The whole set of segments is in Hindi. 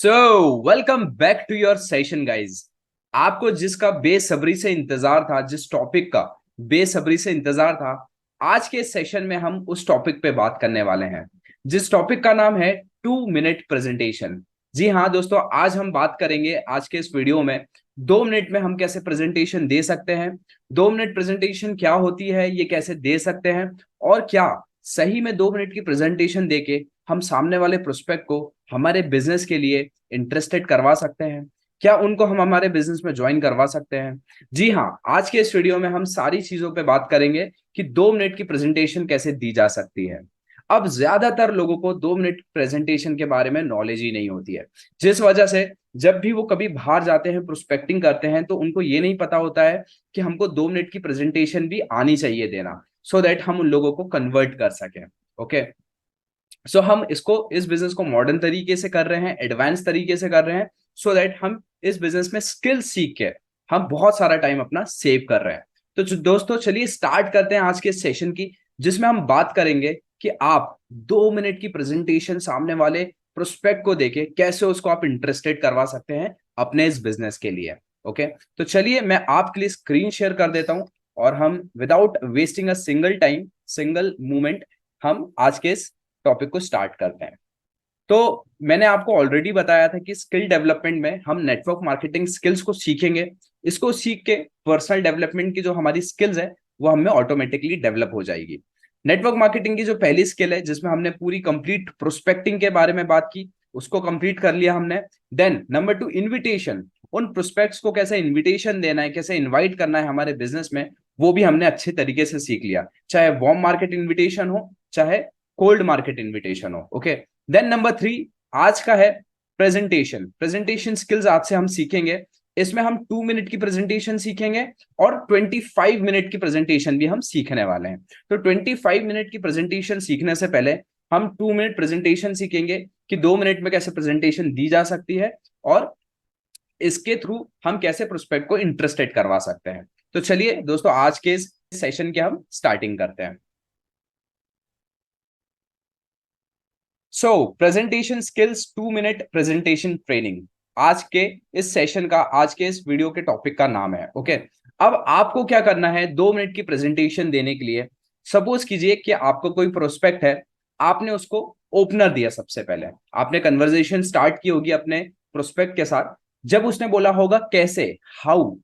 Welcome back to your session guys. आपको जिसका बेसब्री से इंतजार था, जिस टॉपिक का बेसब्री से इंतजार था, आज के सेशन में हम उस टॉपिक पे बात करने वाले हैं, जिस टॉपिक का नाम है 2 मिनट प्रेजेंटेशन। जी हाँ दोस्तों, आज हम बात करेंगे आज के इस वीडियो में 2 मिनट में हम कैसे प्रेजेंटेशन दे सकते हैं, 2 मिनट प्रेजेंटेशन क्या होती है, ये कैसे दे सकते हैं, और क्या सही में 2 मिनट की प्रेजेंटेशन देके हम सामने वाले प्रोस्पेक्ट को हमारे बिजनेस के लिए इंटरेस्टेड करवा सकते हैं, क्या उनको हम हमारे बिजनेस में ज्वाइन करवा सकते हैं। जी हाँ, आज के इस वीडियो में हम सारी चीजों पे बात करेंगे कि 2 मिनट की प्रेजेंटेशन कैसे दी जा सकती है। अब ज्यादातर लोगों को 2 मिनट प्रेजेंटेशन के बारे में नॉलेज ही नहीं होती है, जिस वजह से जब भी वो कभी बाहर जाते हैं, प्रोस्पेक्टिंग करते हैं, तो उनको ये नहीं पता होता है कि हमको 2 मिनट की प्रेजेंटेशन भी आनी चाहिए देना, सो दैट हम उन लोगों को कन्वर्ट कर सकें। ओके, सो हम इसको इस बिजनेस को मॉडर्न तरीके से कर रहे हैं, एडवांस तरीके से कर रहे हैं, सो दैट हम इस बिजनेस में स्किल सीख के हम बहुत सारा टाइम अपना सेव कर रहे हैं। तो दोस्तों चलिए स्टार्ट करते हैं आज के सेशन की, जिसमें हम बात करेंगे कि आप 2 मिनट की प्रेजेंटेशन सामने वाले प्रोस्पेक्ट को देके कैसे उसको आप इंटरेस्टेड करवा सकते हैं अपने इस बिजनेस के लिए। ओके, तो चलिए मैं आपके लिए स्क्रीन शेयर कर देता हूं, और हम without wasting a single time, single moment, हम आज के इस टॉपिक को स्टार्ट करते हैं। तो मैंने आपको ऑलरेडी बताया था कि स्किल डेवलपमेंट में हम नेटवर्क मार्केटिंग स्किल्स को सीखेंगे। इसको सीख के पर्सनल डेवलपमेंट की जो हमारी स्किल्स है वो हमें ऑटोमेटिकली डेवलप हो जाएगी। नेटवर्क मार्केटिंग की जो पहली स्किल है, जिसमें हमने पूरी कंप्लीट प्रोस्पेक्टिंग के बारे में बात की, उसको कंप्लीट कर लिया हमने। Then number 2, invitation. उन प्रोस्पेक्ट्स को कैसे इन्विटेशन देना है, कैसे इन्वाइट करना है हमारे बिजनेस में, वो भी हमने अच्छे तरीके से सीख लिया, चाहे वार्म मार्केट इन्विटेशन हो, चाहे कोल्ड मार्केट इन्विटेशन हो। ओके, देन नंबर 3 आज का है प्रेजेंटेशन। प्रेजेंटेशन स्किल्स आज से हम सीखेंगे। इसमें हम 2 मिनट की प्रेजेंटेशन सीखेंगे और 25 मिनट की प्रेजेंटेशन भी हम सीखने वाले हैं। तो 25 मिनट की प्रेजेंटेशन सीखने से पहले हम 2 मिनट प्रेजेंटेशन सीखेंगे कि 2 मिनट में कैसे प्रेजेंटेशन दी जा सकती है, और इसके थ्रू हम कैसे प्रोस्पेक्ट को इंटरेस्टेड करवा सकते हैं। तो चलिए दोस्तों, आज के इस सेशन की हम स्टार्टिंग करते हैं। So presentation skills, 2 minute presentation training, आज के इस सेशन का, आज के इस वीडियो के टॉपिक का नाम है। ओके, अब आपको क्या करना है 2 मिनट की प्रेजेंटेशन देने के लिए। सपोज कीजिए कि आपको कोई प्रोस्पेक्ट है, आपने उसको ओपनर दिया। सबसे पहले आपने कन्वर्सेशन स्टार्ट की होगी अपने प्रोस्पेक्ट के साथ। जब उसने बोला होगा कैसे, हाउ,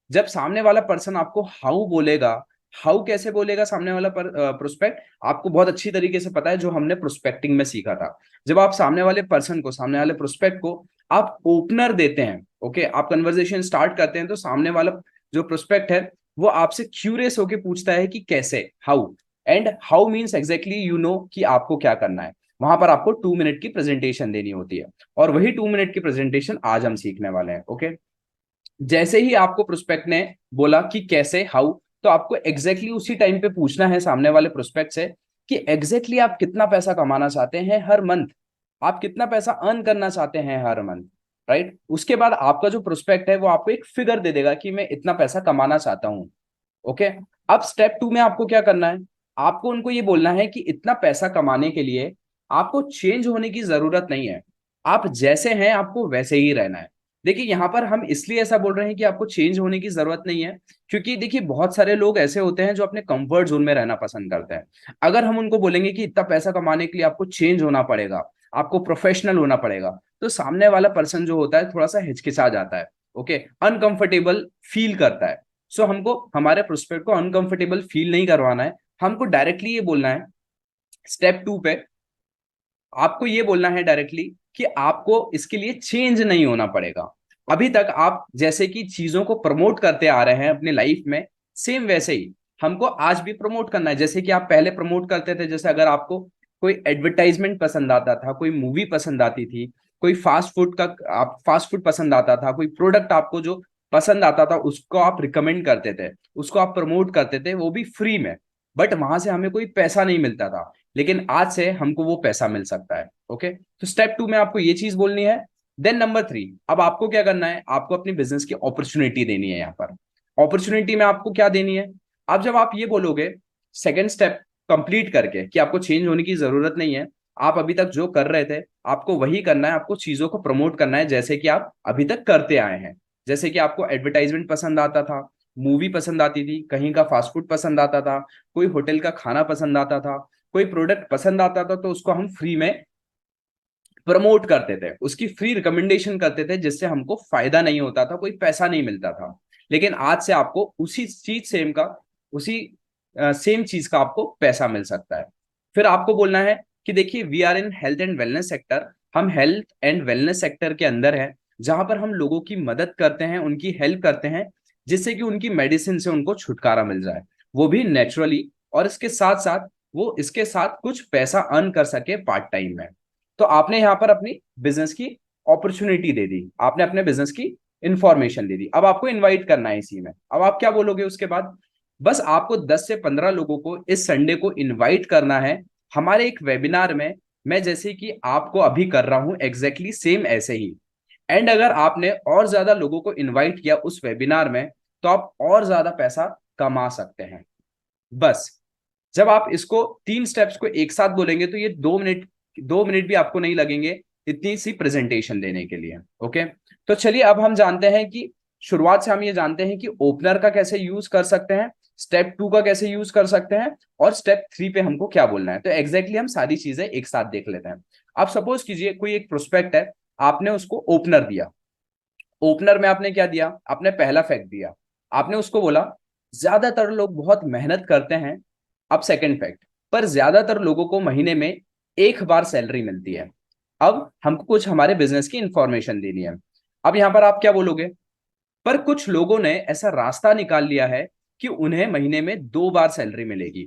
जब सामने वाला पर्सन आपको हाउ बोलेगा, हाउ कैसे बोलेगा सामने वाला प्रोस्पेक्ट, आपको बहुत अच्छी तरीके से पता है, जो हमने प्रोस्पेक्टिंग में सीखा था। जब आप सामने वाले पर्सन को, सामने वाले प्रोस्पेक्ट को आप ओपनर देते हैं, ओके, आप कन्वर्सेशन स्टार्ट करते हैं, तो सामने वाला जो प्रोस्पेक्ट है वो आपसे क्यूरियस होके पूछता है कि कैसे, how. And how means exactly you know कि आपको क्या करना है। वहां पर आपको 2 मिनट की प्रेजेंटेशन देनी होती है, और वही 2 मिनट की प्रेजेंटेशन आज हम सीखने वाले हैं। ओके, जैसे ही आपको प्रोस्पेक्ट ने बोला कि कैसे, हाउ, तो आपको एग्जैक्टली उसी टाइम पे पूछना है सामने वाले प्रोस्पेक्ट से कि एग्जैक्टली आप कितना पैसा कमाना चाहते हैं हर मंथ, आप कितना पैसा अर्न करना चाहते हैं हर मंथ। राइट, उसके बाद आपका जो प्रोस्पेक्ट है वो आपको एक फिगर दे देगा कि मैं इतना पैसा कमाना चाहता हूं। ओके, अब स्टेप 2 में आपको क्या करना है, आपको उनको ये बोलना है कि इतना पैसा कमाने के लिए आपको चेंज होने की जरूरत नहीं है, आप जैसे हैं आपको वैसे ही रहना है। देखिए यहाँ पर हम इसलिए ऐसा बोल रहे हैं कि आपको चेंज होने की जरूरत नहीं है, क्योंकि देखिए बहुत सारे लोग ऐसे होते हैं जो अपने कंफर्ट जोन में रहना पसंद करते हैं। अगर हम उनको बोलेंगे कि इतना पैसा कमाने के लिए आपको चेंज होना पड़ेगा, आपको प्रोफेशनल होना पड़ेगा, तो सामने वाला पर्सन जो होता है थोड़ा सा हिचकिचा जाता है। ओके, अनकंफर्टेबल फील करता है। सो हमको हमारे प्रोस्पेक्ट को अनकंफर्टेबल फील नहीं करवाना है, हमको डायरेक्टली ये बोलना है स्टेप 2 पे, आपको ये बोलना है डायरेक्टली कि आपको इसके लिए चेंज नहीं होना पड़ेगा। अभी तक आप जैसे कि चीजों को प्रमोट करते आ रहे हैं अपनी लाइफ में, सेम वैसे ही हमको आज भी प्रमोट करना है, जैसे कि आप पहले प्रमोट करते थे। जैसे अगर आपको कोई एडवर्टाइजमेंट पसंद आता था, कोई मूवी पसंद आती थी, कोई फास्ट फूड का, आप फास्ट फूड पसंद आता था, कोई प्रोडक्ट आपको जो पसंद आता था उसको आप रिकमेंड करते थे, उसको आप प्रमोट करते थे, वो भी फ्री में, बट वहां से हमें कोई पैसा नहीं मिलता था। लेकिन आज से हमको वो पैसा मिल सकता है। ओके, तो स्टेप 2 में आपको ये चीज बोलनी है। देन नंबर 3, अब आपको क्या करना है, आपको अपनी बिजनेस की अपॉर्चुनिटी देनी है। यहाँ पर अपॉर्चुनिटी में आपको क्या देनी है, अब जब आप ये बोलोगे सेकेंड स्टेप कंप्लीट करके कि आपको चेंज होने की जरूरत नहीं है, आप अभी तक जो कर रहे थे आपको वही करना है, आपको चीजों को प्रमोट करना है जैसे कि आप अभी तक करते आए हैं। जैसे कि आपको एडवर्टाइजमेंट पसंद आता था, मूवी पसंद आती थी, कहीं का फास्ट फूड पसंद आता था, कोई होटल का खाना पसंद आता था, कोई प्रोडक्ट पसंद आता था, तो उसको हम फ्री में प्रमोट करते थे, उसकी फ्री रिकमेंडेशन करते थे, जिससे हमको फायदा नहीं होता था, कोई पैसा नहीं मिलता था। लेकिन आज से आपको उसी चीज सेम का, उसी सेम चीज का आपको पैसा मिल सकता है। फिर आपको बोलना है कि देखिए we are in health and wellness sector, हम हेल्थ एंड वेलनेस सेक्टर के अंदर है, जहां पर हम लोगों की मदद करते हैं, उनकी हेल्प करते हैं, जिससे कि उनकी मेडिसिन से उनको छुटकारा मिल जाए, वो भी नेचुरली, और इसके साथ साथ वो इसके साथ कुछ पैसा अर्न कर सके पार्ट टाइम में। तो आपने यहाँ पर अपनी बिजनेस की अपॉर्चुनिटी दे दी, आपने अपने बिजनेस की इंफॉर्मेशन दे दी, अब आपको इनवाइट करना है इसी में। अब आप क्या बोलोगे उसके बाद? बस आपको 10 से 15 लोगों को इस संडे को इनवाइट करना है हमारे एक वेबिनार में, मैं जैसे कि आपको अभी कर रहा हूं एग्जैक्टली सेम ऐसे ही। एंड अगर आपने और ज्यादा लोगों को इनवाइट किया उस वेबिनार में, तो आप और ज्यादा पैसा कमा सकते हैं। बस जब आप इसको तीन स्टेप्स को एक साथ बोलेंगे तो ये 2 मिनट, 2 मिनट भी आपको नहीं लगेंगे इतनी सी प्रेजेंटेशन देने के लिए। ओके, तो चलिए अब हम जानते हैं कि शुरुआत से हम ये जानते हैं कि ओपनर का कैसे यूज कर सकते हैं, स्टेप 2 का कैसे यूज कर सकते हैं, और स्टेप 3 पे हमको क्या बोलना है। तो एग्जैक्टली हम सारी चीजें एक साथ देख लेते हैं। आप सपोज कीजिए कोई एक प्रोस्पेक्ट है, आपने उसको ओपनर दिया। ओपनर में आपने क्या दिया? आपने पहला फैक्ट दिया, आपने उसको बोला ज्यादातर लोग बहुत मेहनत करते हैं। अब सेकंड फैक्ट, पर ज्यादातर लोगों को महीने में एक बार सैलरी मिलती है। अब हमको कुछ हमारे बिजनेस की इंफॉर्मेशन देनी है। अब यहां पर आप क्या बोलोगे? पर कुछ लोगों ने ऐसा रास्ता निकाल लिया है कि उन्हें महीने में 2 बार सैलरी मिलेगी।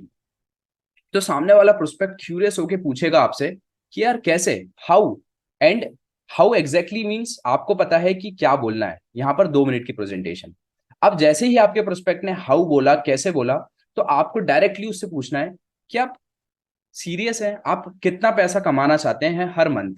तो सामने वाला प्रोस्पेक्ट क्यूरियस होके पूछेगा आपसे कि यार कैसे, how, and how exactly means आपको पता है कि क्या बोलना है यहां पर 2 मिनट की प्रेजेंटेशन। अब जैसे ही आपके प्रोस्पेक्ट ने हाउ बोला, कैसे बोला, तो आपको डायरेक्टली उससे पूछना है कि आप सीरियस हैं, आप कितना पैसा कमाना चाहते हैं हर मंथ,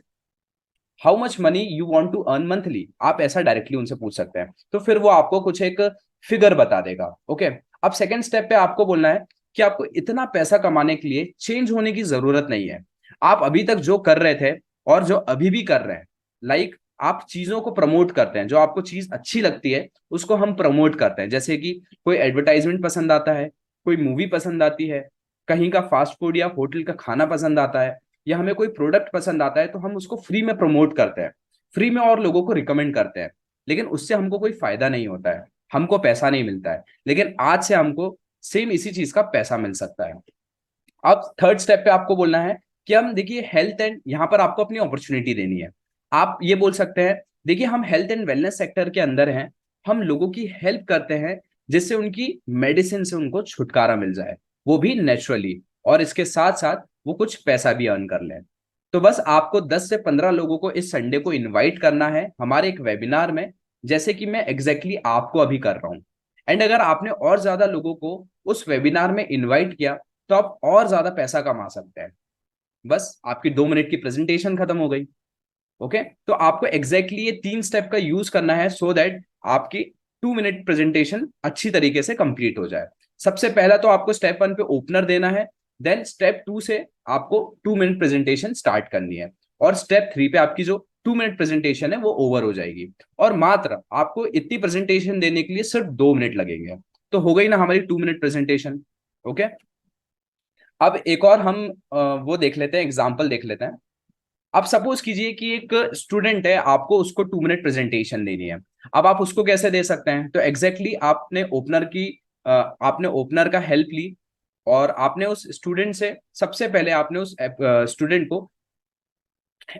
how much money you want to earn monthly, आप ऐसा डायरेक्टली उनसे पूछ सकते हैं। तो फिर वो आपको कुछ एक फिगर बता देगा। ओके, अब सेकंड स्टेप पे आपको बोलना है कि आपको इतना पैसा कमाने के लिए चेंज होने की जरूरत नहीं है। आप अभी तक जो कर रहे थे और जो अभी भी कर रहे हैं, लाइक आप चीजों को प्रमोट करते हैं, जो आपको चीज अच्छी लगती है उसको हम प्रमोट करते हैं। जैसे कि कोई एडवर्टाइजमेंट पसंद आता है, कोई मूवी पसंद आती है, कहीं का फास्ट फूड या होटल का खाना पसंद आता है, या हमें कोई प्रोडक्ट पसंद आता है, तो हम उसको फ्री में प्रमोट करते हैं, फ्री में और लोगों को रिकमेंड करते हैं। लेकिन उससे हमको कोई फायदा नहीं होता है, हमको पैसा नहीं मिलता है। लेकिन आज से हमको सेम इसी चीज का पैसा मिल सकता है। अब थर्ड स्टेप पे आपको बोलना है कि हम देखिए हेल्थ एंड, यहाँ पर आपको अपनी अपॉर्चुनिटी देनी है। आप ये बोल सकते हैं देखिए हम हेल्थ एंड वेलनेस सेक्टर के अंदर हैं, हम लोगों की हेल्प करते हैं जिससे उनकी मेडिसिन से उनको छुटकारा मिल जाए, वो भी नेचुरली, और इसके साथ साथ वो कुछ पैसा भी अर्न कर लें। तो बस आपको 10 से 15 लोगों को इस संडे को इनवाइट करना है हमारे एक वेबिनार में, जैसे कि मैं एग्जैक्टली आपको अभी कर रहा हूँ। एंड अगर आपने और ज्यादा लोगों को उस वेबिनार में इनवाइट किया, तो आप और ज्यादा पैसा कमा सकते हैं। बस आपकी 2 मिनट की प्रेजेंटेशन खत्म हो गई। ओके, तो आपको एग्जैक्टली ये 3 स्टेप का यूज करना है सो दैट आपकी 2 मिनट प्रेजेंटेशन अच्छी तरीके से कंप्लीट हो जाए। सबसे पहला तो आपको स्टेप 1 पे ओपनर देना है, देन स्टेप 2 से आपको 2 मिनट प्रेजेंटेशन स्टार्ट करनी है, और स्टेप 3 पे आपकी जो 2 मिनट प्रेजेंटेशन है वो ओवर हो जाएगी। और मात्र आपको इतनी प्रेजेंटेशन देने के लिए सिर्फ 2 मिनट लगेंगे। तो हो गई ना हमारी 2 मिनट प्रेजेंटेशन। ओके, अब एक और हम वो देख लेते हैं, एग्जाम्पल देख लेते हैं। अब सपोज कीजिए कि एक स्टूडेंट है, आपको उसको 2 मिनट प्रेजेंटेशन देनी है। अब आप उसको कैसे दे सकते हैं? तो एग्जैक्टली आपने ओपनर का हेल्प ली, और आपने उस स्टूडेंट से सबसे पहले आपने उस स्टूडेंट को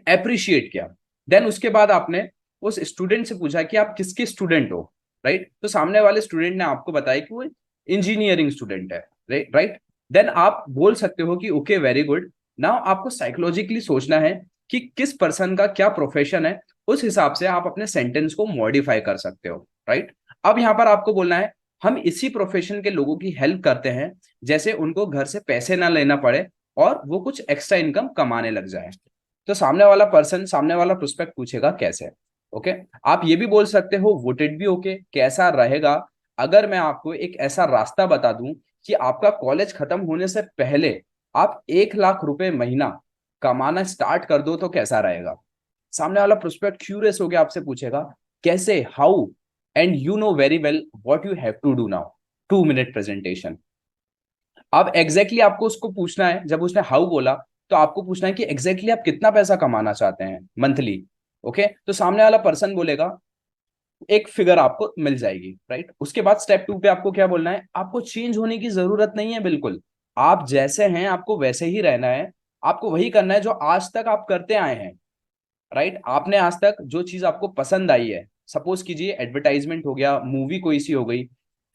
अप्रिशिएट किया। देन उसके बाद आपने उस स्टूडेंट से पूछा कि आप किसके स्टूडेंट हो, राइट? तो सामने वाले स्टूडेंट ने आपको बताया कि वो इंजीनियरिंग स्टूडेंट है, राइट? देन आप बोल सकते हो कि ओके वेरी गुड, नाउ आपको साइकोलॉजिकली सोचना है कि किस पर्सन का क्या प्रोफेशन है, उस हिसाब से आप अपने सेंटेंस को मॉडिफाई कर सकते हो, राइट? अब यहाँ पर आपको बोलना है हम इसी प्रोफेशन के लोगों की हेल्प करते हैं, जैसे उनको घर से पैसे ना लेना पड़े और वो कुछ एक्स्ट्रा इनकम कमाने लग जाए। तो सामने वाला पर्सन, सामने वाला प्रोस्पेक्ट पूछेगा कैसे। ओके, आप ये भी बोल सकते हो वुड इट बी ओके, कैसा रहेगा अगर मैं आपको एक ऐसा रास्ता बता दूं कि आपका कॉलेज खत्म होने से पहले आप 1 लाख रुपए महीना कमाना स्टार्ट कर दो तो कैसा रहेगा। सामने वाला प्रोस्पेक्ट क्यूरियस होकर आपसे पूछेगा कैसे, how, and you know very well what you have to do now. 2 minute presentation. अब एग्जैक्टली आपको उसको पूछना है, जब उसने हाउ बोला तो आपको पूछना है कि एग्जैक्टली आप कितना पैसा कमाना चाहते हैं मंथली। ओके, तो सामने वाला पर्सन बोलेगा, एक फिगर आपको मिल जाएगी, राइट। उसके बाद स्टेप 2 पे आपको क्या बोलना है, आपको चेंज होने की जरूरत नहीं है बिल्कुल। आप जैसे हैं आपको वैसे ही रहना है। आपको वही करना है जो आज तक आप करते आए हैं, राइट। आपने आज तक जो चीज आपको पसंद आई है, सपोज कीजिए एडवर्टाइजमेंट हो गया, मूवी कोई सी हो गई,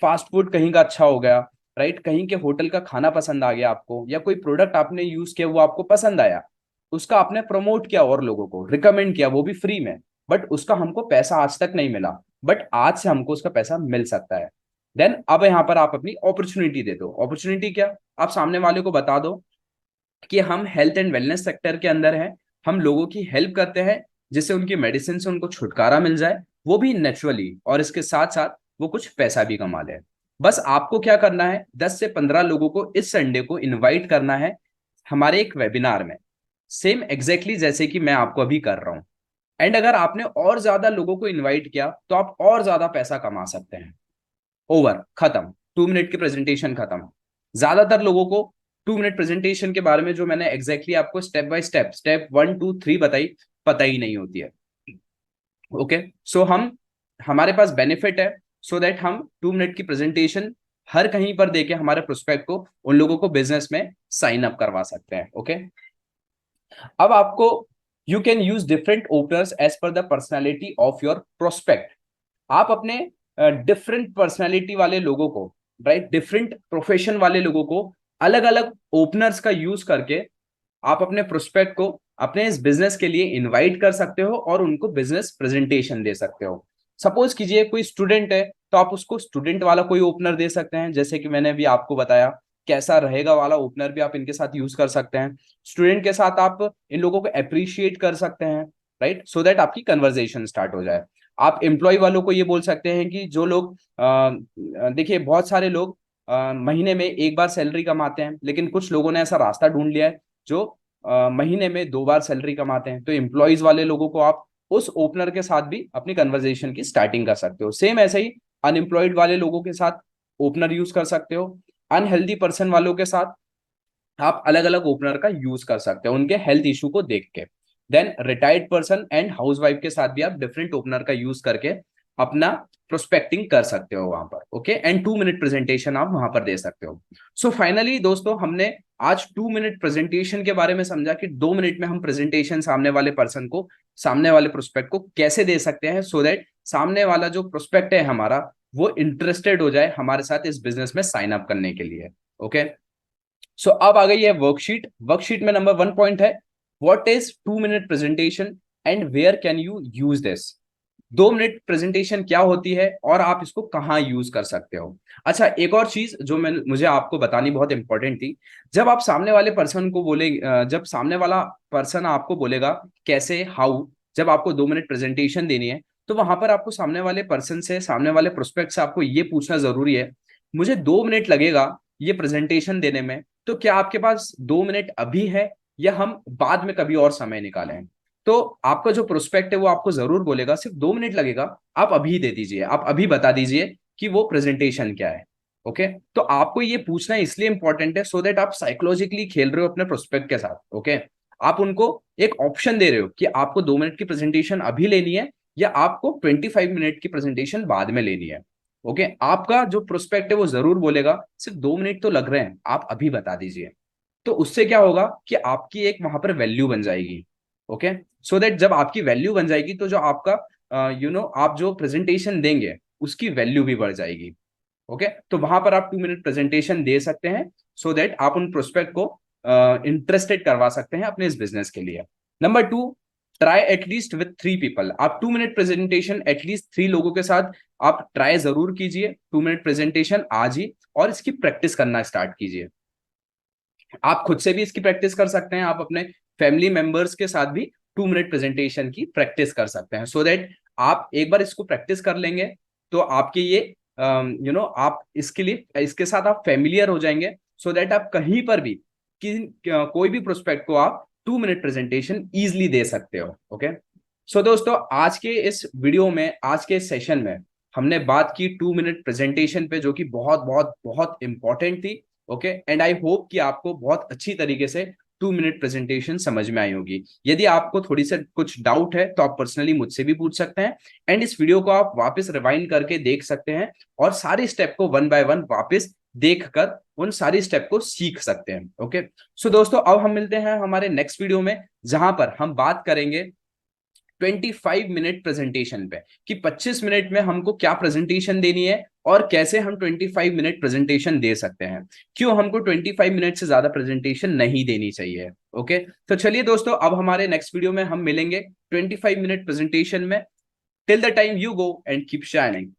फास्ट फूड कहीं का अच्छा हो गया, राइट, कहीं के होटल का खाना पसंद आ गया आपको, या कोई प्रोडक्ट आपने यूज किया वो आपको पसंद आया, उसका आपने प्रमोट किया और लोगों को रिकमेंड किया, वो भी फ्री में। बट उसका हमको पैसा आज तक नहीं मिला, बट आज से हमको उसका पैसा मिल सकता है। देन अब यहाँ पर आप अपनी अपॉर्चुनिटी दे दो। अपॉर्चुनिटी क्या, आप सामने वाले को बता दो कि हम हेल्थ एंड वेलनेस सेक्टर के अंदर हैं, हम लोगों की हेल्प करते हैं जिससे उनकी मेडिसिन से उनको छुटकारा मिल जाए, वो भी नेचुरली, और इसके साथ साथ वो कुछ पैसा भी कमा ले। बस आपको क्या करना है, 10 से 15 लोगों को इस संडे को इनवाइट करना है हमारे एक वेबिनार में, सेम एग्जैक्टली जैसे कि मैं आपको अभी कर रहा हूं। एंड अगर आपने और ज्यादा लोगों को इनवाइट किया तो आप और ज्यादा पैसा कमा सकते हैं। ओवर, खत्म। 2 मिनट की प्रेजेंटेशन खत्म। ज्यादातर लोगों को 2 मिनट प्रेजेंटेशन के बारे में जो मैंने एग्जैक्टली आपको स्टेप बाय स्टेप, स्टेप 1 2 3 बताई, पता ही नहीं होती है। ओके, सो हम, हमारे पास बेनिफिट है, सो दैट हम 2 मिनट की प्रेजेंटेशन हर कहीं पर देके हमारे प्रोस्पेक्ट को, उन लोगों को बिजनेस में साइन अप करवा सकते हैं। ओके, अब आपको, you can use different openers as per the personality of your prospect. आप अपने डिफरेंट पर्सनैलिटी वाले लोगों को, राइट, डिफरेंट प्रोफेशन वाले लोगों को अलग अलग ओपनर्स का यूज करके आप अपने प्रोस्पेक्ट को अपने इस बिजनेस के लिए इनवाइट कर सकते हो और उनको बिजनेस प्रेजेंटेशन दे सकते हो। सपोज कीजिए कोई स्टूडेंट है तो आप उसको स्टूडेंट वाला कोई ओपनर दे सकते हैं, जैसे कि मैंने भी आपको बताया कैसा रहेगा वाला ओपनर भी आप इनके साथ यूज कर सकते हैं। स्टूडेंट के साथ आप इन लोगों को अप्रिशिएट कर सकते हैं, राइट, सो दैट आपकी कन्वर्जेशन स्टार्ट हो जाए। आप एम्प्लॉय वालों को ये बोल सकते हैं कि जो लोग देखिए बहुत सारे लोग महीने में एक बार सैलरी कमाते हैं, लेकिन कुछ लोगों ने ऐसा रास्ता ढूंढ लिया है जो महीने में 2 बार सैलरी कमाते हैं। तो एम्प्लॉयज वाले लोगों को आप उस ओपनर के साथ भी अपनी कन्वर्जेशन की स्टार्टिंग कर सकते हो। सेम ऐसे ही अनएम्प्लॉयड वाले लोगों के साथ ओपनर यूज कर सकते हो। अनहेल्दी पर्सन वालों के साथ आप अलग अलग ओपनर का यूज कर सकते हो उनके हेल्थ इशू को देख के। Then retired person and housewife के साथ भी आप डिफरेंट ओपनर का यूज करके अपना प्रोस्पेक्टिंग कर सकते हो वहां पर। ओके, एंड 2 मिनट प्रेजेंटेशन आप वहां पर दे सकते हो। सो फाइनली दोस्तों, हमने आज 2 मिनट प्रेजेंटेशन के बारे में समझा कि 2 मिनट में हम प्रेजेंटेशन सामने वाले पर्सन को, सामने वाले प्रोस्पेक्ट को कैसे दे सकते हैं, सो दैट सामने वाला जो प्रोस्पेक्ट है हमारा, वो इंटरेस्टेड हो जाए हमारे साथ इस बिजनेस में साइन अप करने के लिए। ओके, सो अब आ गई है वर्कशीट। वर्कशीट में नंबर 1 पॉइंट है, what is 2 minute presentation and where can you use this. 2 minute presentation क्या होती है और आप इसको कहाँ यूज कर सकते हो। अच्छा, एक और चीज जो मैं मुझे आपको बतानी बहुत इंपॉर्टेंट थी, जब आप सामने वाले पर्सन को बोले, जब सामने वाला पर्सन आपको बोलेगा कैसे, हाउ, जब आपको 2 मिनट प्रेजेंटेशन देनी है, तो वहां पर आपको सामने वाले पर्सन से, सामने वाले प्रोस्पेक्ट से आपको ये पूछना जरूरी है, मुझे 2 मिनट लगेगा ये प्रेजेंटेशन देने में, तो क्या आपके पास 2 मिनट अभी है या हम बाद में कभी और समय निकालें। तो आपका जो प्रोस्पेक्ट है वो आपको जरूर बोलेगा सिर्फ 2 मिनट लगेगा, आप अभी दे दीजिए, आप अभी बता दीजिए कि वो प्रेजेंटेशन क्या है। ओके, तो आपको ये पूछना इसलिए इंपॉर्टेंट है सो दैट आप साइकोलॉजिकली खेल रहे हो अपने प्रोस्पेक्ट के साथ। ओके, आप उनको एक ऑप्शन दे रहे हो कि आपको 2 मिनट की प्रेजेंटेशन अभी लेनी है या आपको 25 मिनट की प्रेजेंटेशन बाद में लेनी है। ओके, आपका जो प्रोस्पेक्ट है वो जरूर बोलेगा सिर्फ 2 मिनट तो लग रहे हैं, आप अभी बता दीजिए। तो उससे क्या होगा कि आपकी एक वहां पर वैल्यू बन जाएगी। ओके, सो दैट जब आपकी वैल्यू बन जाएगी तो जो आपका आप जो प्रेजेंटेशन देंगे उसकी वैल्यू भी बढ़ जाएगी। ओके, तो वहां पर आप 2 मिनट प्रेजेंटेशन दे सकते हैं सो दैट आप उन प्रोस्पेक्ट को इंटरेस्टेड करवा सकते हैं अपने इस बिजनेस के लिए। Number 2, try at least with 3 people. आप 2 मिनट प्रेजेंटेशन एटलीस्ट 3 लोगों के साथ आप ट्राई जरूर कीजिए 2 मिनट प्रेजेंटेशन आज ही, और इसकी प्रैक्टिस करना स्टार्ट कीजिए। आप खुद से भी इसकी प्रैक्टिस कर सकते हैं, आप अपने फैमिली मेंबर्स के साथ भी 2 मिनट प्रेजेंटेशन की प्रैक्टिस कर सकते हैं, सो दैट आप एक बार इसको प्रैक्टिस कर लेंगे तो आपके ये आप इसके लिए, इसके साथ आप फेमिलियर हो जाएंगे, सो दैट आप कहीं पर भी कि कोई भी प्रोस्पेक्ट को आप 2 मिनट प्रेजेंटेशन इजिली दे सकते हो। ओके, सो दोस्तों आज के इस वीडियो में, आज के सेशन में हमने बात की 2 मिनट प्रेजेंटेशन पे, जो कि बहुत बहुत बहुत इंपॉर्टेंट थी। ओके, एंड आई होप कि आपको बहुत अच्छी तरीके से 2 मिनट प्रेजेंटेशन समझ में आई होगी। यदि आपको थोड़ी सा कुछ डाउट है तो आप पर्सनली मुझसे भी पूछ सकते हैं, एंड इस वीडियो को आप वापस रिवाइंड करके देख सकते हैं और सारी स्टेप को वन बाय वन वापस देखकर उन सारी स्टेप को सीख सकते हैं। ओके, सो दोस्तों अब हम मिलते हैं हमारे नेक्स्ट वीडियो में, जहां पर हम बात करेंगे 25 मिनट प्रेजेंटेशन पे, कि 25 मिनट में हमको क्या प्रेजेंटेशन देनी है और कैसे हम 25 मिनट प्रेजेंटेशन दे सकते हैं, क्यों हमको 25 मिनट से ज्यादा प्रेजेंटेशन नहीं देनी चाहिए। ओके, तो चलिए दोस्तों अब हमारे नेक्स्ट वीडियो में हम मिलेंगे 25 मिनट प्रेजेंटेशन में। Till the time, you go and keep shining.